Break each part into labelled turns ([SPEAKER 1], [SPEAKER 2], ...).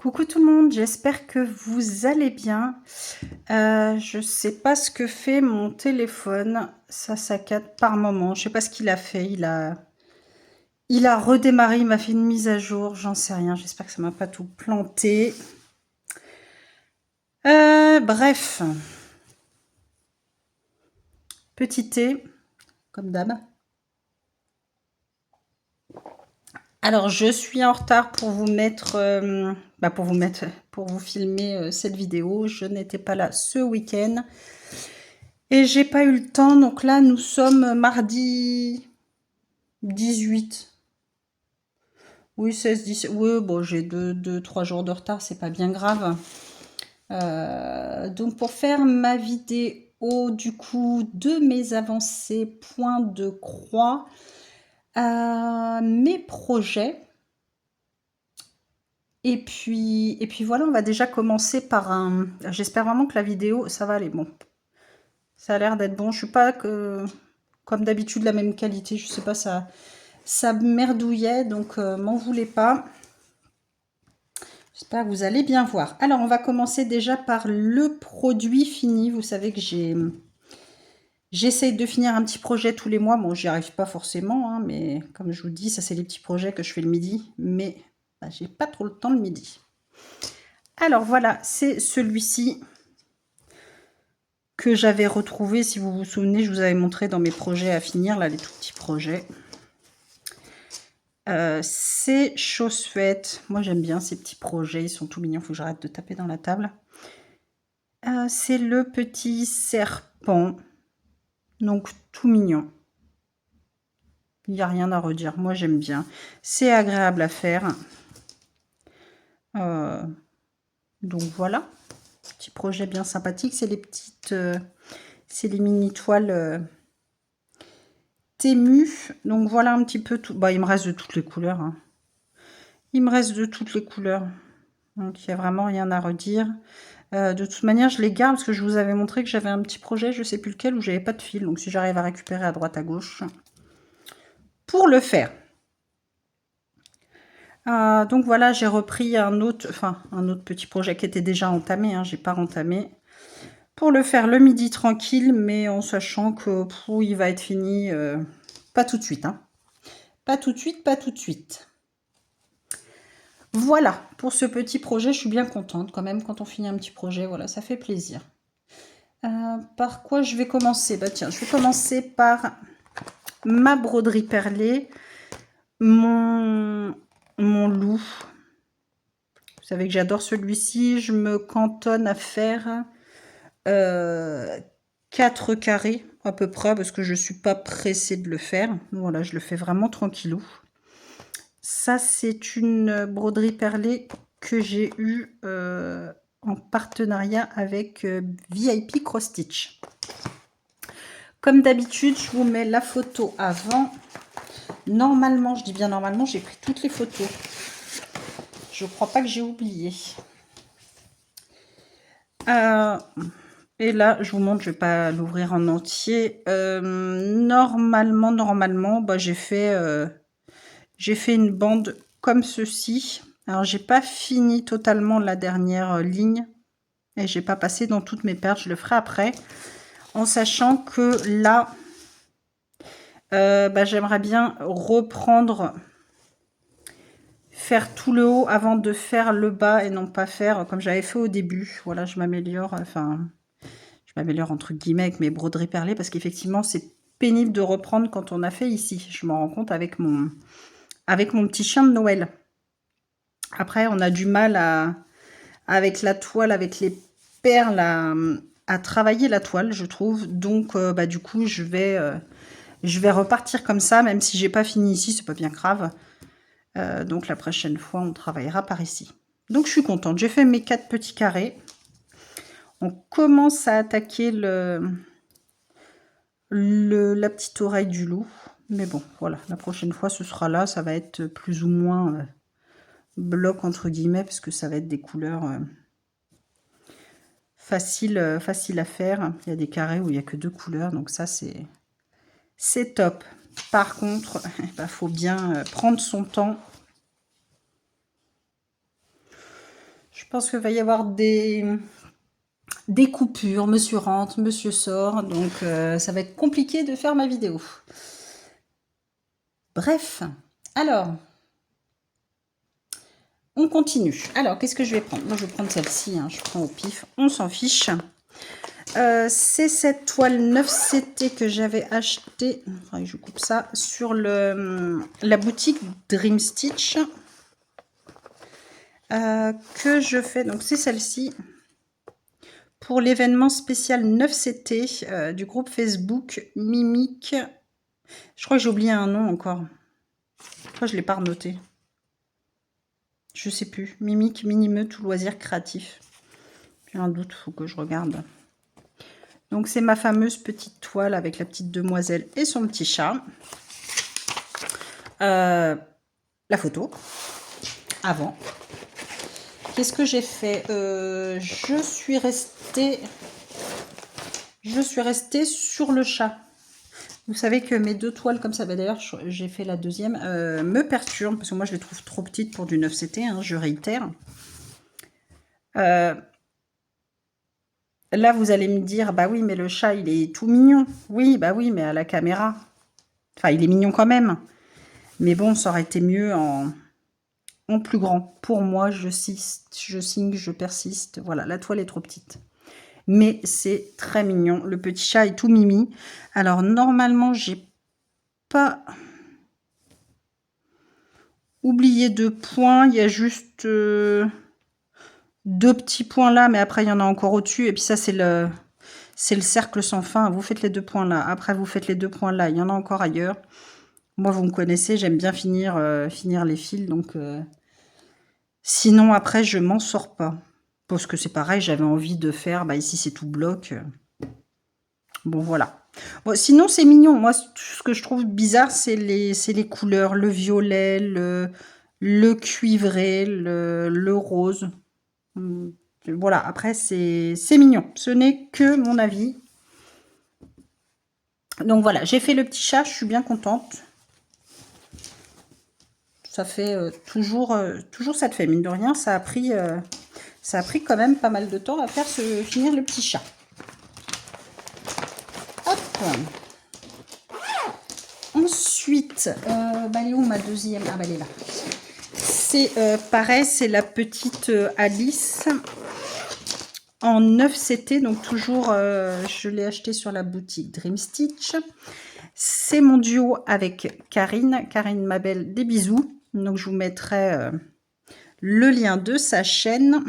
[SPEAKER 1] Coucou tout le monde, j'espère que vous allez bien. Je sais pas ce que fait mon téléphone, ça saccade par moment. Je sais pas ce qu'il a fait. Il a redémarré, il m'a fait une mise à jour, j'en sais rien. J'espère que ça m'a pas tout planté. Bref, petit thé, comme d'hab. Alors, je suis en retard pour vous mettre, pour vous filmer cette vidéo. Je n'étais pas là ce week-end. Et j'ai pas eu le temps, donc là nous sommes mardi 18. Oui, 16, 17. Oui, bon, j'ai 3 jours de retard, c'est pas bien grave. Donc pour faire ma vidéo du coup de mes avancées, point de croix, mes projets. Et puis voilà, on va déjà commencer par un... J'espère vraiment que la vidéo, ça va aller. Bon, ça a l'air d'être bon. Je suis pas comme d'habitude la même qualité. Je sais pas, ça merdouillait, donc m'en voulez pas. J'espère que vous allez bien voir. Alors, on va commencer déjà par le produit fini. Vous savez que j'essaye de finir un petit projet tous les mois. Bon, j'y arrive pas forcément, hein, mais comme je vous dis, ça c'est les petits projets que je fais le midi. Mais j'ai pas trop le temps le midi. Alors voilà, c'est celui-ci que j'avais retrouvé. Si vous vous souvenez, je vous avais montré dans mes projets à finir, là, les tout petits projets. C'est chose faite. Moi, j'aime bien ces petits projets. Ils sont tout mignons. Faut que j'arrête de taper dans la table. C'est le petit serpent. Donc, tout mignon. Il n'y a rien à redire. Moi, j'aime bien. C'est agréable à faire. Donc, voilà. Petit projet bien sympathique. C'est les petites... c'est les mini toiles... Tému. Donc, voilà un petit peu tout. Bah, il me reste de toutes les couleurs. Hein. Il me reste de toutes les couleurs. Donc, il n'y a vraiment rien à redire. De toute manière, je les garde parce que je vous avais montré que j'avais un petit projet, je ne sais plus lequel, où j'avais pas de fil. Donc, si j'arrive à récupérer à droite, à gauche, pour le faire. Donc, voilà, j'ai repris un autre petit projet qui était déjà entamé. Hein, j'ai pas entamé. Pour le faire le midi tranquille, mais en sachant que il va être fini pas tout de suite. Hein. Pas tout de suite, pas tout de suite. Voilà, pour ce petit projet, je suis bien contente quand même quand on finit un petit projet. Voilà, ça fait plaisir. Par quoi je vais commencer? Bah tiens, je vais commencer par ma broderie perlée, mon loup. Vous savez que j'adore celui-ci. Je me cantonne à faire 4 carrés à peu près parce que je ne suis pas pressée de le faire. Voilà, je le fais vraiment tranquillou. Ça, c'est une broderie perlée que j'ai eue en partenariat avec VIP Cross Stitch. Comme d'habitude, je vous mets la photo avant. Normalement, je dis bien normalement, j'ai pris toutes les photos. Je crois pas que j'ai oublié. Et là, je vous montre, je vais pas l'ouvrir en entier. Normalement, bah, j'ai fait une bande comme ceci. Alors, j'ai pas fini totalement la dernière ligne. Et j'ai pas passé dans toutes mes perles. Je le ferai après. En sachant que là, bah, j'aimerais bien reprendre... faire tout le haut avant de faire le bas et non pas faire comme j'avais fait au début. Voilà, je m'améliore, entre guillemets avec mes broderies perlées parce qu'effectivement, c'est pénible de reprendre quand on a fait ici. Je m'en rends compte avec mon petit chien de Noël. Après, on a du mal avec la toile, avec les perles, à travailler la toile, je trouve. Donc, bah, du coup, je vais repartir comme ça, même si j'ai pas fini ici, c'est pas bien grave. Donc la prochaine fois, on travaillera par ici. Donc je suis contente. J'ai fait mes 4 petits carrés. On commence à attaquer la petite oreille du loup. Mais bon, voilà. La prochaine fois, ce sera là. Ça va être plus ou moins bloc, entre guillemets, parce que ça va être des couleurs faciles à faire. Il y a des carrés où il n'y a que 2 couleurs. Donc ça, c'est top. Par contre, faut bien prendre son temps. Je pense qu'il va y avoir des coupures. Monsieur rentre, monsieur sort. Donc, ça va être compliqué de faire ma vidéo. Bref. Alors, on continue. Alors, qu'est-ce que je vais prendre? Moi, je vais prendre celle-ci. Hein. Je prends au pif. On s'en fiche. C'est cette toile 9CT que j'avais achetée. Enfin, je coupe ça sur la boutique Dream Stitch. Que je fais. Donc, c'est celle-ci. Pour l'événement spécial 9CT du groupe Facebook Mimique. Je crois que j'ai oublié un nom encore. Je crois que je ne l'ai pas renoté. Je sais plus. Mimique, Minimeute ou loisir créatif. J'ai un doute, il faut que je regarde. Donc, c'est ma fameuse petite toile avec la petite demoiselle et son petit chat. La photo. Avant. Qu'est-ce que j'ai fait? Je suis restée sur le chat. Vous savez que mes deux toiles comme ça, bah d'ailleurs j'ai fait la deuxième, me perturbent parce que moi je les trouve trop petites pour du 9CT, hein, je réitère. Là vous allez me dire, bah oui mais le chat il est tout mignon. Oui, bah oui mais à la caméra. Enfin il est mignon quand même. Mais bon, ça aurait été mieux en plus grand. Pour moi, je signe, je persiste. Voilà, la toile est trop petite. Mais c'est très mignon. Le petit chat est tout mimi. Alors, normalement, j'ai pas oublié de points. Il y a juste deux petits points là, mais après, il y en a encore au-dessus. Et puis ça, c'est le cercle sans fin. Vous faites les 2 points là. Après, vous faites les 2 points là. Il y en a encore ailleurs. Moi, vous me connaissez, j'aime bien finir les fils. Donc, sinon, après, je m'en sors pas. Parce que c'est pareil, j'avais envie de faire... Bah, ici, c'est tout bloc. Bon, voilà. Bon, sinon, c'est mignon. Moi, ce que je trouve bizarre, c'est les couleurs. Le violet, le cuivré, le rose. Voilà, après, c'est mignon. Ce n'est que mon avis. Donc, voilà, j'ai fait le petit chat. Je suis bien contente. Ça fait toujours ça te fait. Mine de rien, ça a pris quand même pas mal de temps à faire finir le petit chat. Hop. Ensuite, bah, elle est où ma deuxième? Ah, bah, elle est là. C'est pareil, c'est la petite Alice en 9CT. Donc, toujours, je l'ai acheté sur la boutique Dream Stitch. C'est mon duo avec Karine. Karine, ma belle, des bisous. Donc, je vous mettrai le lien de sa chaîne.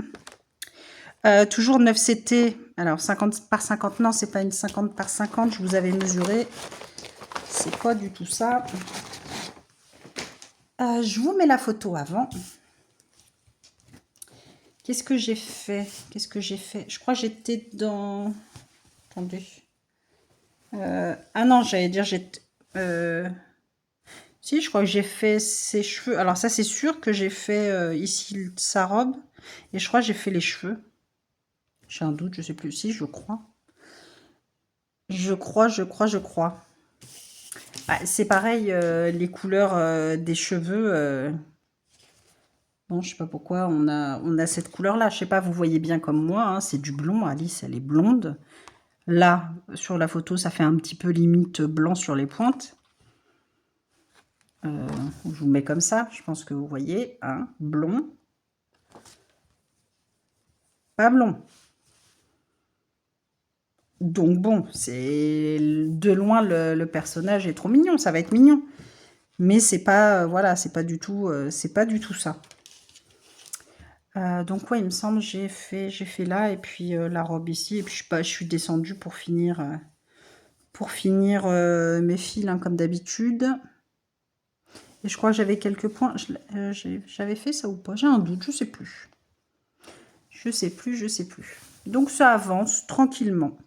[SPEAKER 1] Toujours 9CT. Alors, 50 par 50. Non, c'est pas une 50 par 50. Je vous avais mesuré. C'est pas du tout ça. Je vous mets la photo avant. Qu'est-ce que j'ai fait? Je crois que j'étais dans... Attendez. Ah non, j'allais dire... Si, je crois que j'ai fait ses cheveux. Alors ça, c'est sûr que j'ai fait ici sa robe. Et je crois que j'ai fait les cheveux. J'ai un doute, je sais plus. Si, je crois. Je crois. Ah, c'est pareil, les couleurs des cheveux... Bon, je sais pas pourquoi on a cette couleur-là. Je sais pas, vous voyez bien comme moi, hein, c'est du blond. Alice, elle est blonde. Là, sur la photo, ça fait un petit peu limite blanc sur les pointes. Je vous mets comme ça, je pense que vous voyez. Hein, blond. Pas blond. Donc bon, c'est de loin le personnage est trop mignon, ça va être mignon. Mais c'est pas, voilà, c'est pas du tout ça. Donc ouais, il me semble j'ai fait là et puis la robe ici et puis je suis descendue pour finir mes fils hein, comme d'habitude. Et je crois que j'avais quelques points. J'avais fait ça ou pas? J'ai un doute, je sais plus. Je sais plus. Donc ça avance tranquillement.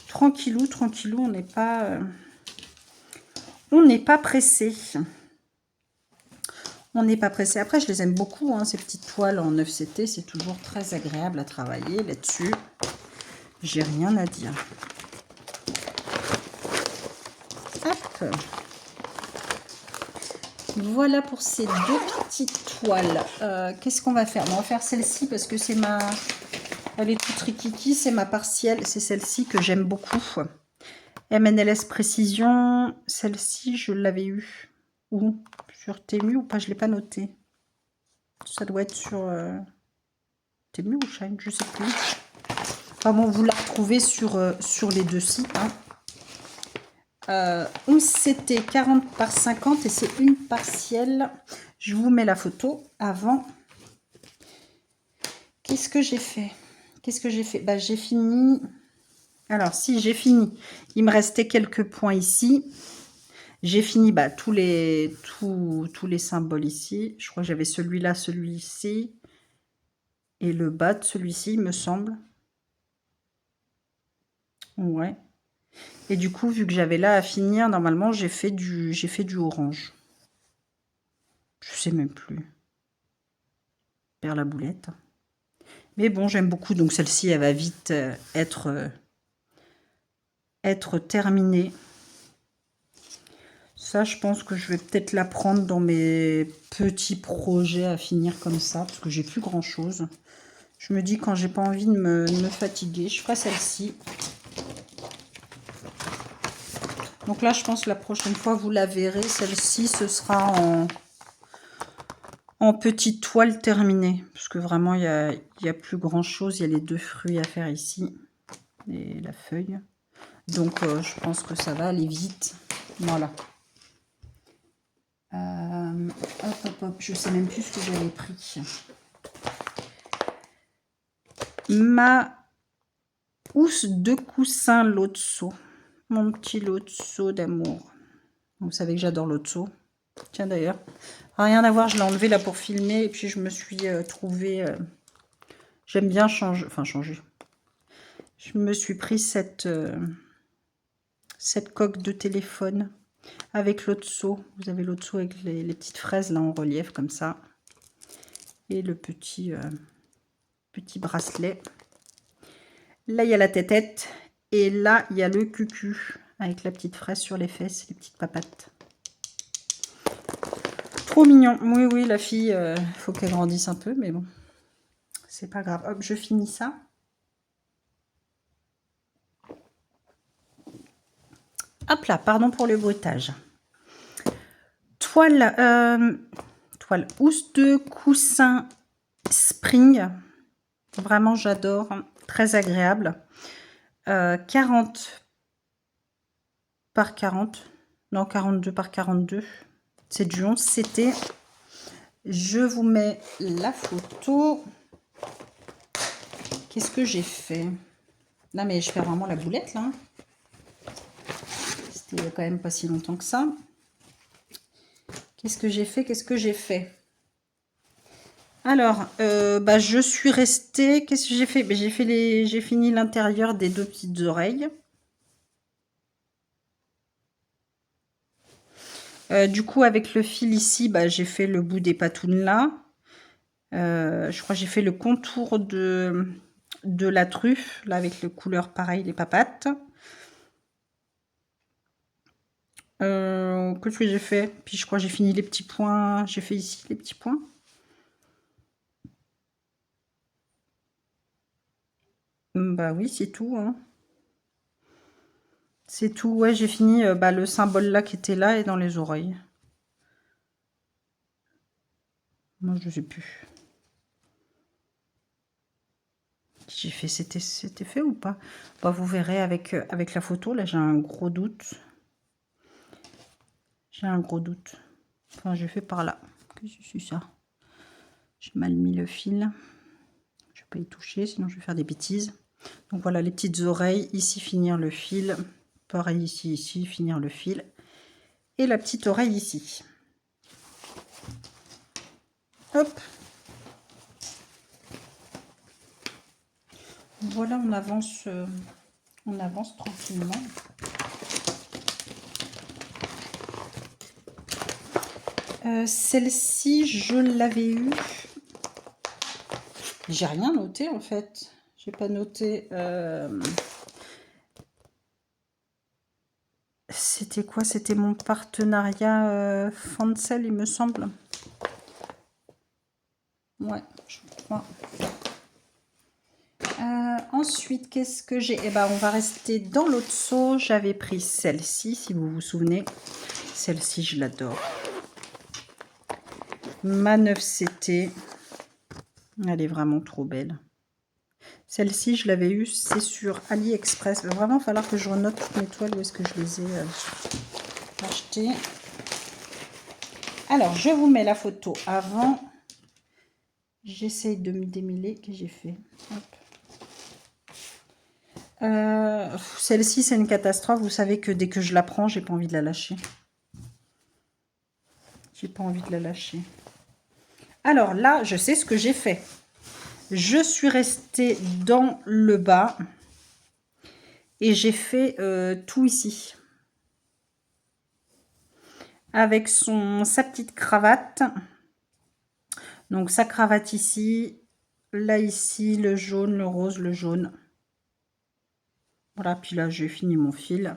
[SPEAKER 1] Tranquillou, on n'est pas pressé. On n'est pas pressé. Après, je les aime beaucoup, hein, ces petites toiles en 9CT. C'est toujours très agréable à travailler là-dessus. J'ai rien à dire. Hop. Voilà pour ces deux petites toiles. Qu'est-ce qu'on va faire? On va faire celle-ci parce que c'est ma... Elle est toute rikiki, c'est ma partielle. C'est celle-ci que j'aime beaucoup. MNLS Précision. Celle-ci, je l'avais eue. Où? Sur Temu ou pas? Je ne l'ai pas noté. Ça doit être sur Temu ou Shine, je ne sais plus. Enfin bon, vous la retrouvez sur les deux sites. Hein. C'était 40 par 50 et c'est une partielle. Je vous mets la photo avant. Qu'est-ce que j'ai fait? Bah, j'ai fini. Alors, si j'ai fini, il me restait quelques points ici. J'ai fini bah, tous les symboles ici. Je crois que j'avais celui-là, celui-ci. Et le bas de celui-ci, il me semble. Ouais. Et du coup, vu que j'avais là à finir, normalement, j'ai fait du orange. Je sais même plus. Perd la boulette. Mais bon, j'aime beaucoup. Donc celle-ci, elle va vite être terminée. Ça, je pense que je vais peut-être la prendre dans mes petits projets à finir comme ça, parce que j'ai plus grand-chose. Je me dis, quand j'ai pas envie de me fatiguer, je ferai celle-ci. Donc là, je pense que la prochaine fois, vous la verrez. Celle-ci, ce sera en petite toile terminée. Parce que vraiment, il y a plus grand-chose. Il y a les deux fruits à faire ici. Et la feuille. Donc, je pense que ça va aller vite. Voilà. Hop, je sais même plus ce que j'avais pris. Ma housse de coussin Lotso. Mon petit Lotso d'amour. Vous savez que j'adore Lotso. Tiens d'ailleurs, rien à voir, je l'ai enlevé là pour filmer. Et puis je me suis trouvée... J'aime bien changer. Enfin changer. Je me suis pris cette coque de téléphone avec Lotso. Vous avez Lotso avec les petites fraises là en relief comme ça. Et le petit bracelet. Là, il y a la tête. Et là, il y a le cucu. Avec la petite fraise sur les fesses. Les petites papates. Trop mignon. Oui, oui, la fille, faut qu'elle grandisse un peu. Mais bon, c'est pas grave. Hop, je finis ça. Hop là, pardon pour le bruitage. Toile housse de coussin spring. Vraiment, j'adore. Très agréable. 40 par 40. Non, 42 par 42. C'est du 11 CT. Je vous mets la photo. Qu'est-ce que j'ai fait? Non, mais je fais vraiment la boulette, là. C'était il y a quand même pas si longtemps que ça. Qu'est-ce que j'ai fait? Alors, bah, je suis restée... Qu'est-ce que j'ai fait? Bah, j'ai fini l'intérieur des deux petites oreilles. Du coup, avec le fil ici, bah, j'ai fait le bout des patounes là. Je crois que j'ai fait le contour de la truffe, là, avec le couleur pareil, les papates. Qu'est-ce que j'ai fait? Puis je crois que j'ai fini les petits points. J'ai fait ici les petits points. Bah oui, c'est tout. Hein. C'est tout. Ouais, j'ai fini bah, le symbole là qui était là et dans les oreilles. Moi, je sais plus. J'ai fait, c'était fait ou pas? Bah, vous verrez avec la photo. Là, j'ai un gros doute. J'ai un gros doute. Enfin, j'ai fait par là. Qu'est-ce que c'est ça? J'ai mal mis le fil. Je vais pas y toucher, sinon je vais faire des bêtises. Donc voilà, les petites oreilles. Ici, finir le fil. Pareil ici, finir le fil. Et la petite oreille ici. Hop. Voilà, on avance tranquillement. Celle-ci, je l'avais eue. J'ai rien noté en fait. J'ai pas noté. c'était quoi? C'était mon partenariat Fancel, il me semble. Ouais, je crois. Ensuite, qu'est-ce que j'ai? Eh ben, on va rester dans l'autre seau. J'avais pris celle-ci, si vous vous souvenez. Celle-ci, je l'adore. Ma 9CT. Elle est vraiment trop belle. Celle-ci, je l'avais eue, c'est sur AliExpress. Il va vraiment falloir que je renote toutes mes toiles où est-ce que je les ai achetées. Alors, je vous mets la photo avant. J'essaye de me démêler. Qu'est-ce que j'ai fait? Celle-ci, c'est une catastrophe. Vous savez que dès que je la prends, j'ai pas envie de la lâcher. J'ai pas envie de la lâcher. Alors là, je sais ce que j'ai fait. Je suis restée dans le bas et j'ai fait tout ici. Avec sa petite cravate. Donc sa cravate ici, là ici, le jaune, le rose, le jaune. Voilà, puis là j'ai fini mon fil.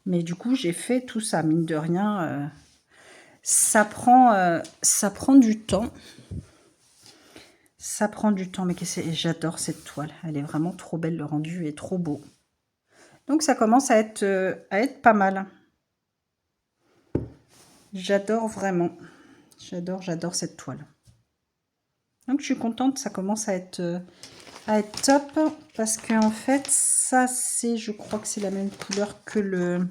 [SPEAKER 1] Mais du coup j'ai fait tout ça, mine de rien. Ça prend du temps. Ça prend du temps, mais j'adore cette toile. Elle est vraiment trop belle, le rendu est trop beau. Donc ça commence à être pas mal. J'adore vraiment. J'adore cette toile. Donc je suis contente, ça commence à être top. Parce qu'en fait, ça c'est, je crois que c'est la même couleur que le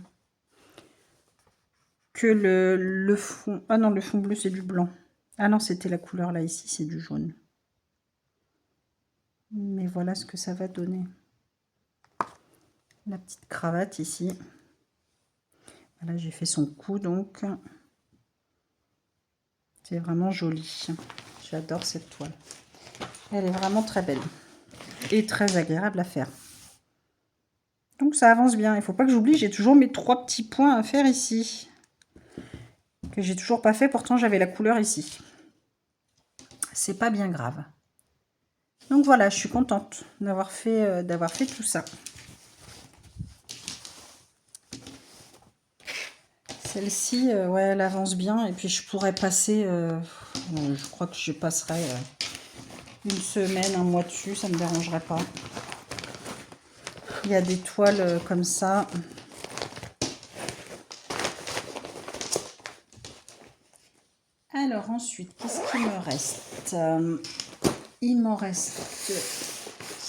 [SPEAKER 1] fond. Ah non, le fond bleu c'est du blanc. Ah non, c'était la couleur là, ici c'est du jaune. Mais voilà ce que ça va donner. La petite cravate ici. Voilà, j'ai fait son cou donc. C'est vraiment joli. J'adore cette toile. Elle est vraiment très belle. Et très agréable à faire. Donc ça avance bien. Il ne faut pas que j'oublie, j'ai toujours mes 3 petits points à faire ici. Que j'ai toujours pas fait, pourtant j'avais la couleur ici. C'est pas bien grave. Donc voilà, je suis contente d'avoir fait tout ça. Celle-ci, ouais, elle avance bien. Et puis je pourrais passer, je crois que je passerai une semaine, un mois dessus, ça ne me dérangerait pas. Il y a des toiles comme ça. Alors ensuite, qu'est-ce qu'il me reste? Il m'en reste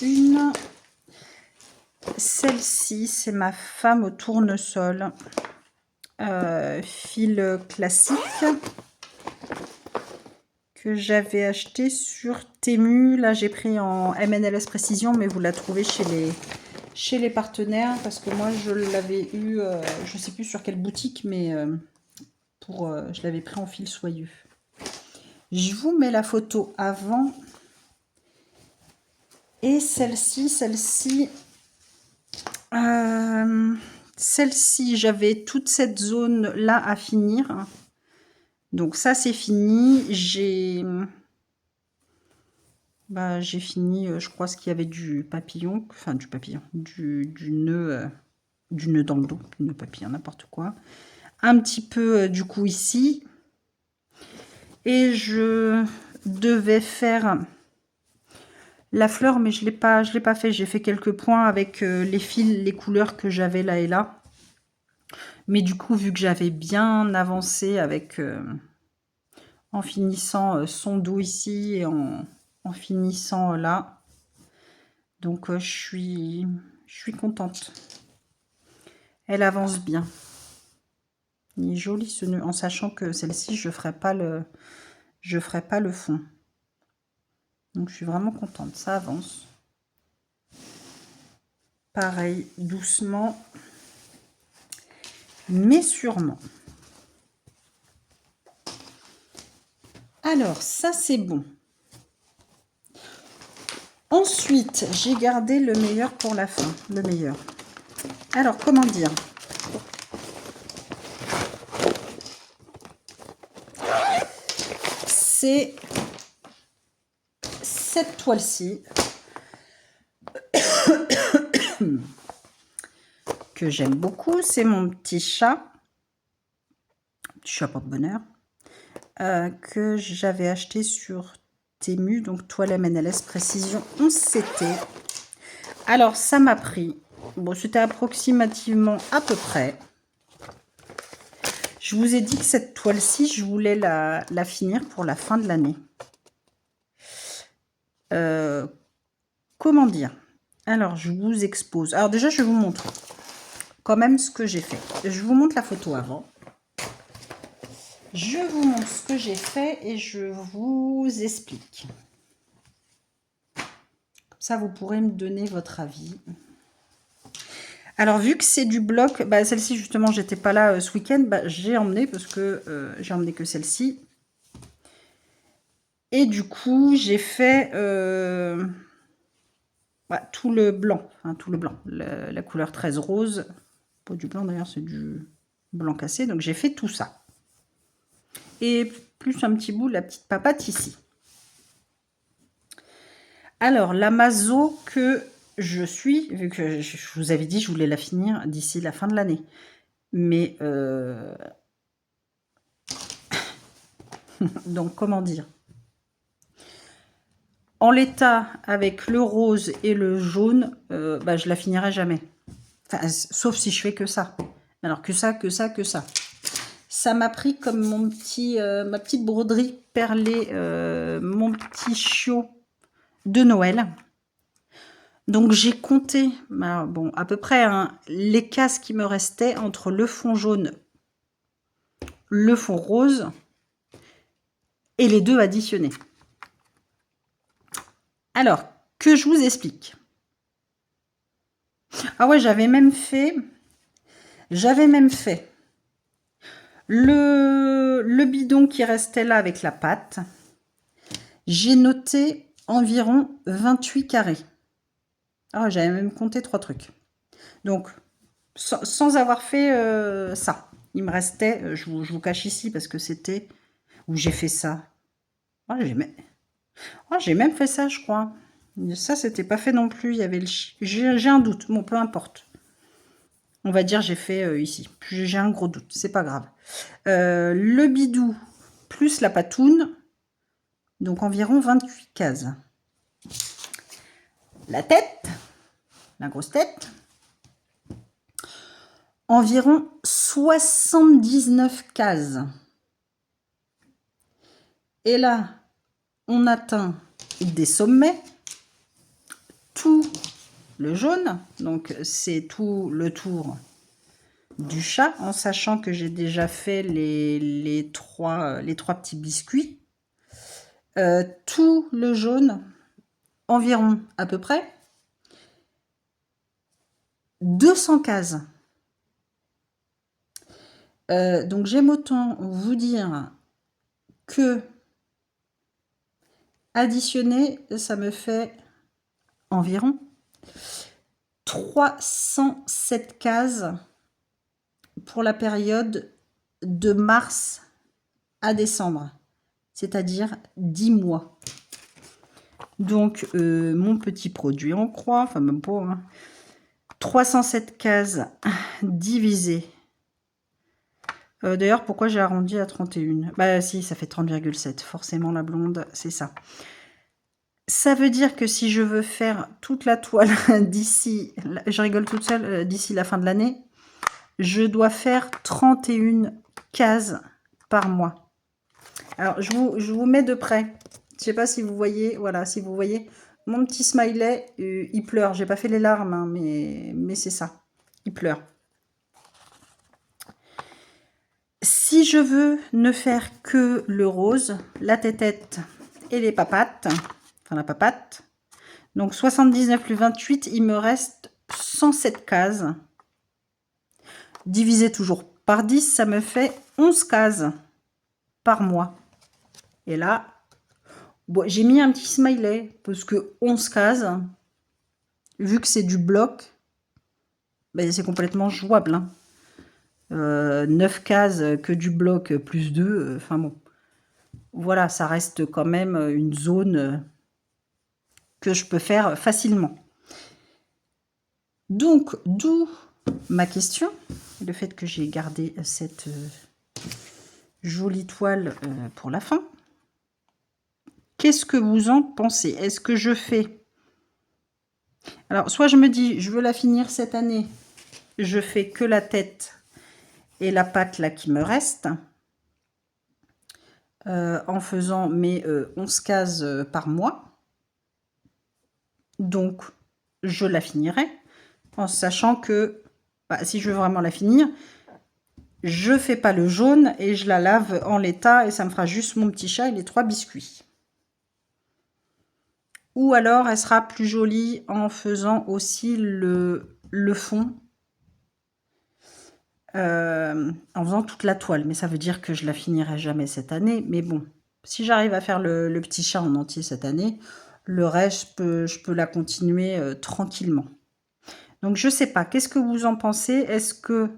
[SPEAKER 1] une. Celle-ci, c'est ma femme au tournesol. Fil classique. Que j'avais acheté sur Temu. Là, j'ai pris en MNLS Précision, mais vous la trouvez chez les partenaires. Parce que moi, je l'avais eu, je ne sais plus sur quelle boutique, mais je l'avais pris en fil soyeux. Je vous mets la photo avant. Et celle-ci, j'avais toute cette zone-là à finir. Donc ça, c'est fini. J'ai fini, je crois, ce qu'il y avait du papillon. Enfin, du papillon. Du nœud dans le dos. Du nœud papillon, n'importe quoi. Un petit peu, du coup, ici. Et je devais faire la fleur, mais je l'ai pas fait. J'ai fait quelques points avec les fils, les couleurs que j'avais là et là. Mais du coup, vu que j'avais bien avancé avec en finissant son dos ici et en finissant là, donc je suis contente. Elle avance bien. Il est joli ce nœud, en sachant que celle-ci, je ferai pas le fond. Donc je suis vraiment contente, ça avance. Pareil, doucement, mais sûrement. Alors, ça c'est bon. Ensuite, j'ai gardé le meilleur pour la fin. Le meilleur. Alors, comment dire? C'est cette toile-ci. que j'aime beaucoup. C'est mon petit chat porte-bonheur, que j'avais acheté sur Temu, donc Toile MNLS Précision 11CT. Alors, ça m'a pris, bon, c'était approximativement à peu près. Je vous ai dit que cette toile-ci, je voulais la finir pour la fin de l'année. Comment dire? Alors, je vous expose. Alors déjà, je vais vous montrer quand même ce que j'ai fait. Je vous montre la photo avant. Je vous montre ce que j'ai fait et je vous explique. Comme ça, vous pourrez me donner votre avis. Alors, vu que c'est du bloc, bah, celle-ci, justement, j'étais pas là ce week-end, bah, j'ai emmené parce que j'ai emmené que celle-ci. Et du coup, j'ai fait tout le blanc, enfin, tout le blanc, la couleur 13 rose. Pas du blanc d'ailleurs, c'est du blanc cassé. Donc, j'ai fait tout ça. Et plus un petit bout de la petite papate ici. Alors, la mazo que je suis, vu que je vous avais dit je voulais la finir d'ici la fin de l'année. Mais, donc, comment dire? En l'état, avec le rose et le jaune, bah, je la finirai jamais. Enfin, sauf si je fais que ça. Alors, que ça, que ça, que ça. Ça m'a pris comme mon petit, ma petite broderie perlée, mon petit chiot de Noël. Donc, j'ai compté, bon, à peu près, hein, les cases qui me restaient entre le fond jaune, le fond rose et les deux additionnés. Alors, que je vous explique. Ah ouais, j'avais même fait le bidon qui restait là avec la pâte. J'ai noté environ 28 carrés. Ah, j'avais même compté 3 trucs. Donc, sans avoir fait ça. Il me restait, je vous cache ici parce que c'était où j'ai fait ça. Ah, j'ai même fait ça, je crois. Ça, c'était pas fait non plus. Il y avait le j'ai un doute. Bon, peu importe. On va dire j'ai fait ici. J'ai un gros doute. C'est pas grave. Le bidou plus la patoune. Donc environ 28 cases. La tête, la grosse tête, environ 79 cases. Et là, on atteint des sommets, tout le jaune, donc c'est tout le tour du chat, en sachant que j'ai déjà fait les trois petits biscuits. Tout le jaune, environ à peu près 200 cases. Donc j'aime autant vous dire que additionner, ça me fait environ 307 cases pour la période de mars à décembre, c'est-à-dire 10 mois. Donc mon petit produit en croix, enfin même pas, hein, 307 cases divisées. D'ailleurs, pourquoi j'ai arrondi à 31? Bah si, ça fait 30,7. Forcément, la blonde, c'est ça. Ça veut dire que si je veux faire toute la toile d'ici, je rigole toute seule, d'ici la fin de l'année, je dois faire 31 cases par mois. Alors, je vous mets de près. Je sais pas si vous voyez, voilà, si vous voyez. Mon petit smiley, il pleure. J'ai pas fait les larmes, hein, mais c'est ça. Il pleure. Si je veux ne faire que le rose, la tétette et les papates, enfin la papate, donc 79 plus 28, il me reste 107 cases. Divisé toujours par 10, ça me fait 11 cases par mois. Et là, bon, j'ai mis un petit smiley, parce que 11 cases, vu que c'est du bloc, ben c'est complètement jouable. Hein. 9 cases que du bloc plus 2, enfin bon. Voilà, ça reste quand même une zone que je peux faire facilement. Donc, d'où ma question, le fait que j'ai gardé cette jolie toile pour la fin. Qu'est-ce que vous en pensez? Est-ce que je fais... Alors, soit je me dis, je veux la finir cette année, je fais que la tête et la patte là qui me reste, en faisant mes 11 cases par mois. Donc, je la finirai, en sachant que, bah, si je veux vraiment la finir, je fais pas le jaune et je la lave en l'état et ça me fera juste mon petit chat et les 3 biscuits. Ou alors, elle sera plus jolie en faisant aussi le fond, en faisant toute la toile. Mais ça veut dire que je la finirai jamais cette année. Mais bon, si j'arrive à faire le petit chat en entier cette année, le reste, je peux la continuer tranquillement. Donc, je sais pas. Qu'est-ce que vous en pensez? Est-ce que...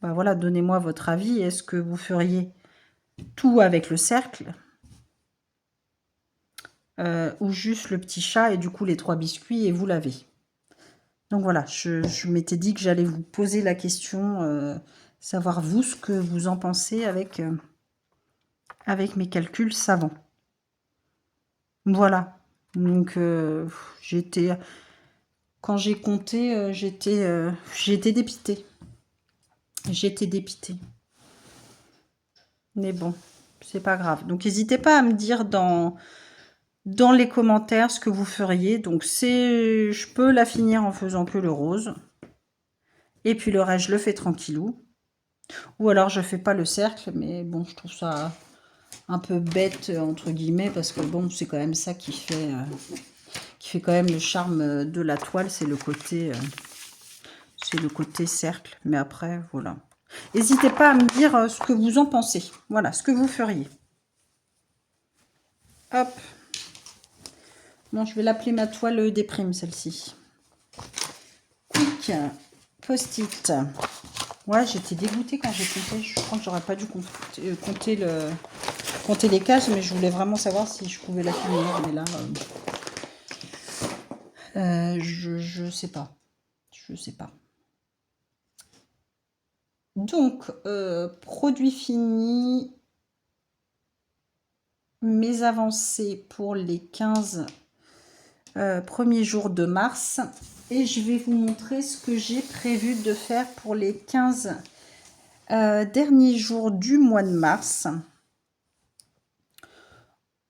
[SPEAKER 1] Ben voilà, donnez-moi votre avis. Est-ce que vous feriez tout avec le cercle ou juste le petit chat et du coup les 3 biscuits et vous lavez? Donc voilà, je m'étais dit que j'allais vous poser la question, savoir vous ce que vous en pensez avec mes calculs savants. Voilà, donc j'étais... Quand j'ai compté, j'étais dépitée. J'étais dépitée. Mais bon, c'est pas grave. Donc n'hésitez pas à me dire dans les commentaires ce que vous feriez. Donc je peux la finir en faisant que le rose. Et puis le reste, je le fais tranquillou. Ou alors je fais pas le cercle, mais bon, je trouve ça un peu bête, entre guillemets, parce que bon, c'est quand même ça qui fait quand même le charme de la toile, c'est le côté cercle. Mais après, voilà. N'hésitez pas à me dire ce que vous en pensez. Voilà, ce que vous feriez. Hop. Bon, je vais l'appeler ma toile des primes, celle-ci. Quick, post-it. Ouais, j'étais dégoûtée quand j'ai compté. Je crois que j'aurais pas dû compter les cases, mais je voulais vraiment savoir si je pouvais la finir. Mais là, je sais pas. Je sais pas. Donc, produit fini. Mes avancées pour les 15 premiers jours de mars. Et je vais vous montrer ce que j'ai prévu de faire pour les 15 derniers jours du mois de mars.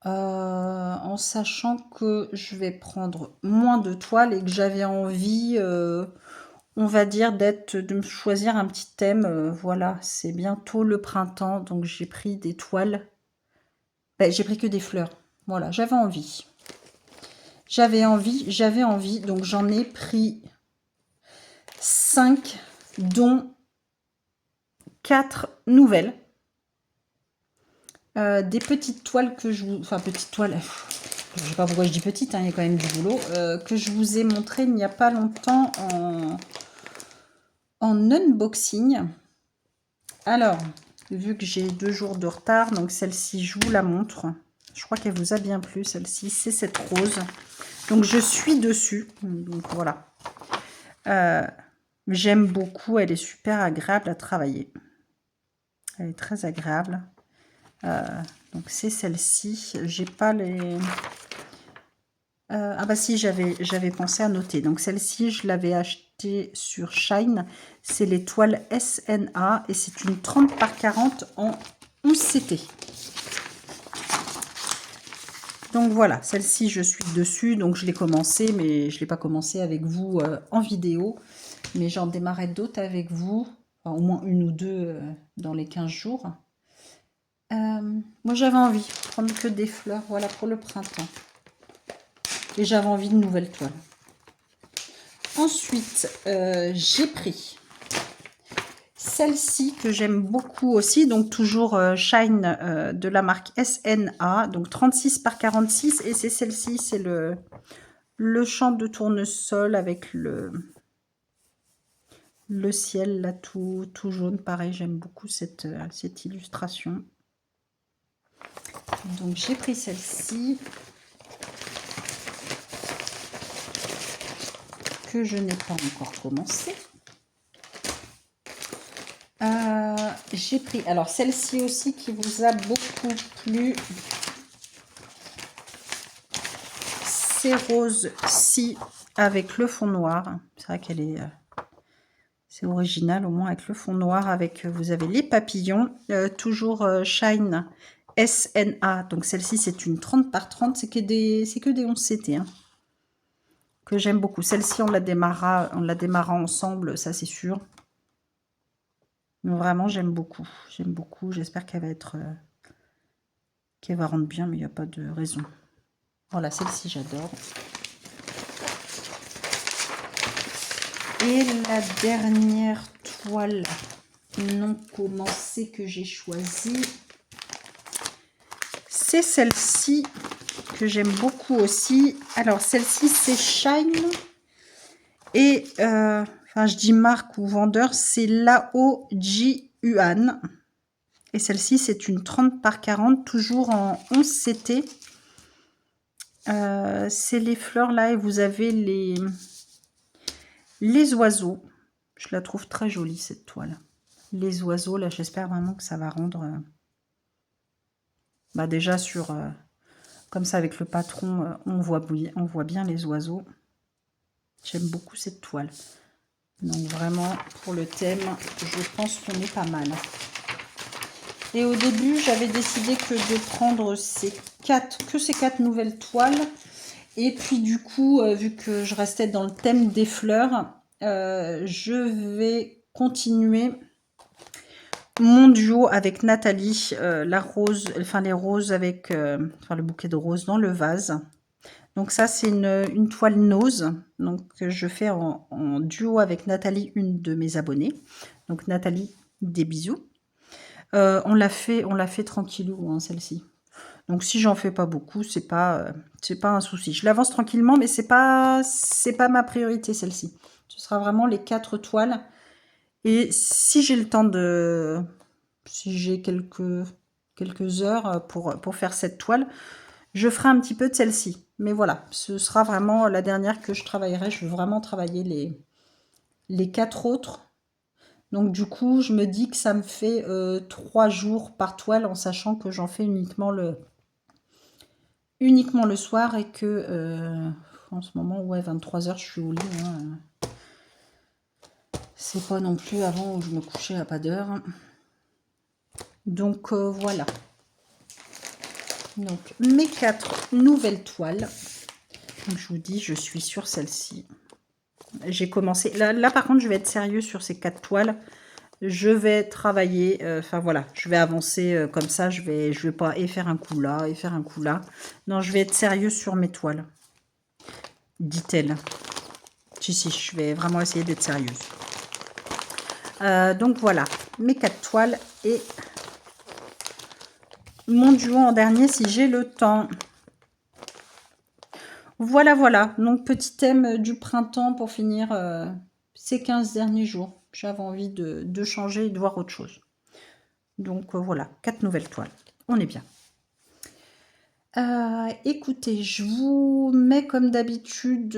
[SPEAKER 1] En sachant que je vais prendre moins de toiles et que j'avais envie, on va dire, de me choisir un petit thème. Voilà, c'est bientôt le printemps, donc j'ai pris des toiles. Ben, j'ai pris que des fleurs. Voilà, j'avais envie. J'avais envie, donc j'en ai pris 5, dont 4 nouvelles. Des petites toiles que je vous... Enfin, petites toiles... Je ne sais pas pourquoi je dis petite, hein, il y a quand même du boulot. Que je vous ai montré il n'y a pas longtemps en unboxing. Alors, vu que j'ai 2 jours de retard, donc celle-ci, je vous la montre. Je crois qu'elle vous a bien plu, celle-ci. C'est cette rose. Donc, je suis dessus. Donc, voilà. J'aime beaucoup. Elle est super agréable à travailler. Elle est très agréable. Donc, c'est celle-ci. J'ai pas les... ah bah si, j'avais pensé à noter. Donc, celle-ci, je l'avais achetée sur Shine. C'est les toiles SNA. Et c'est une 30 par 40 en 11 CT. Donc voilà, celle-ci, je suis dessus. Donc je l'ai commencé, mais je ne l'ai pas commencé avec vous en vidéo. Mais j'en démarrais d'autres avec vous. Enfin, au moins une ou deux dans les 15 jours. Moi, j'avais envie de prendre que des fleurs. Voilà, pour le printemps. Et j'avais envie de nouvelles toiles. Ensuite, j'ai pris celle-ci que j'aime beaucoup aussi, donc toujours Shine de la marque SNA, donc 36 par 46, et c'est celle-ci, c'est le champ de tournesol avec le ciel là tout jaune, pareil, j'aime beaucoup cette illustration. Donc j'ai pris celle-ci, que je n'ai pas encore commencé. J'ai pris, alors celle-ci aussi qui vous a beaucoup plu. C'est rose-ci avec le fond noir. C'est vrai qu'elle est... c'est original, au moins avec le fond noir, avec vous avez les papillons, toujours Shine SNA. Donc celle-ci, c'est une 30 par 30, c'est que des 11 CT, hein, que j'aime beaucoup. Celle-ci, on la démarra ensemble, ça c'est sûr. Mais vraiment, j'aime beaucoup. J'aime beaucoup. J'espère qu'elle va être... qu'elle va rendre bien, mais il n'y a pas de raison. Voilà, celle-ci, j'adore. Et la dernière toile non commencée que j'ai choisie, c'est celle-ci que j'aime beaucoup aussi. Alors, celle-ci, c'est Shine. Et, enfin, je dis marque ou vendeur, c'est Lao Ji Yuan. Et celle-ci, c'est une 30 par 40, toujours en 11 CT. C'est les fleurs là, et vous avez les oiseaux. Je la trouve très jolie, cette toile. Les oiseaux, là, j'espère vraiment que ça va rendre... bah déjà, sur... comme ça, avec le patron, on voit bien les oiseaux. J'aime beaucoup cette toile. Donc vraiment, pour le thème, je pense qu'on est pas mal. Et au début, j'avais décidé que de prendre ces quatre nouvelles toiles. Et puis du coup, vu que je restais dans le thème des fleurs, je vais continuer mon duo avec Nathalie, la rose, enfin les roses avec, enfin le bouquet de roses dans le vase. Donc ça, c'est une toile Nose, donc que je fais en duo avec Nathalie, une de mes abonnées. Donc Nathalie, des bisous. On l'a fait tranquillou, hein, celle-ci. Donc si j'en fais pas beaucoup, c'est pas un souci. Je l'avance tranquillement, mais c'est pas ma priorité, celle-ci. Ce sera vraiment les 4 toiles. Et si j'ai le temps de... si j'ai quelques heures pour faire cette toile, je ferai un petit peu de celle-ci. Mais voilà, ce sera vraiment la dernière que je travaillerai. Je veux vraiment travailler les 4 autres. Donc du coup, je me dis que ça me fait 3 jours par toile, en sachant que j'en fais uniquement le soir, et que en ce moment, ouais, 23 h, je suis au lit. Hein. C'est pas non plus avant où je me couchais à pas d'heure. Donc voilà. Donc mes 4 nouvelles toiles. Donc, je vous dis, je suis sur celle-ci. J'ai commencé. Là, par contre, je vais être sérieux sur ces 4 toiles. Je vais travailler. Enfin voilà, je vais avancer comme ça. Je vais pas et faire un coup là et faire un coup là. Non, je vais être sérieux sur mes toiles. Dit-elle. Si, je vais vraiment essayer d'être sérieuse. Donc voilà, mes 4 toiles et mon duo en dernier si j'ai le temps. Voilà, voilà. Donc petit thème du printemps pour finir ces 15 derniers jours. J'avais envie de changer et de voir autre chose. Donc voilà, 4 nouvelles toiles. On est bien. Écoutez, je vous mets comme d'habitude...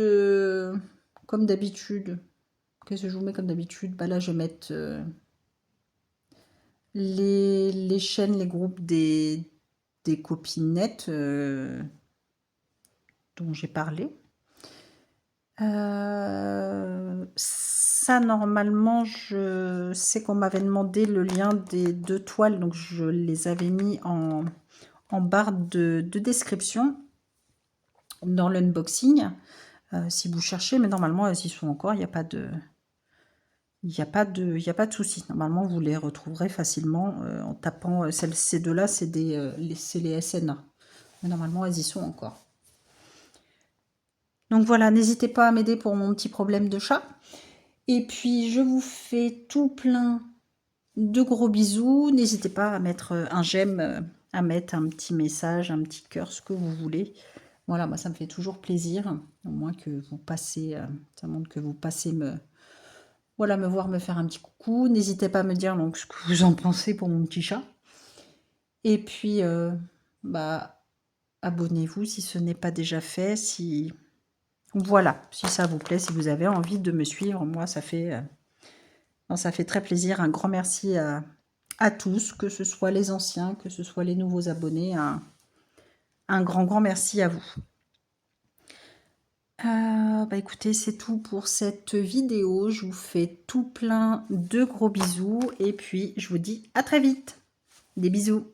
[SPEAKER 1] Qu'est-ce que je vous mets comme d'habitude? Bah là, je vais mettre les chaînes, les groupes des copinettes dont j'ai parlé. Ça, normalement, je sais qu'on m'avait demandé le lien des 2 toiles, donc je les avais mis en barre de description dans l'unboxing. Si vous cherchez, mais normalement, elles y sont encore, il n'y a pas de... Il n'y a pas de souci. Normalement, vous les retrouverez facilement en tapant ces deux-là, c'est les SNA. Mais normalement, elles y sont encore. Donc voilà, n'hésitez pas à m'aider pour mon petit problème de chat. Et puis, je vous fais tout plein de gros bisous. N'hésitez pas à mettre un j'aime, à mettre un petit message, un petit cœur, ce que vous voulez. Voilà, moi, ça me fait toujours plaisir. Au moins que vous passez, ça montre que vous passez me voir, me faire un petit coucou. N'hésitez pas à me dire donc ce que vous en pensez pour mon petit chat. Et puis, bah, abonnez-vous si ce n'est pas déjà fait. Si Voilà, si ça vous plaît, si vous avez envie de me suivre, moi, ça fait très plaisir. Un grand merci à tous, que ce soit les anciens, que ce soit les nouveaux abonnés. Un grand, grand merci à vous. Bah écoutez, c'est tout pour cette vidéo. Je vous fais tout plein de gros bisous et puis je vous dis à très vite. Des bisous.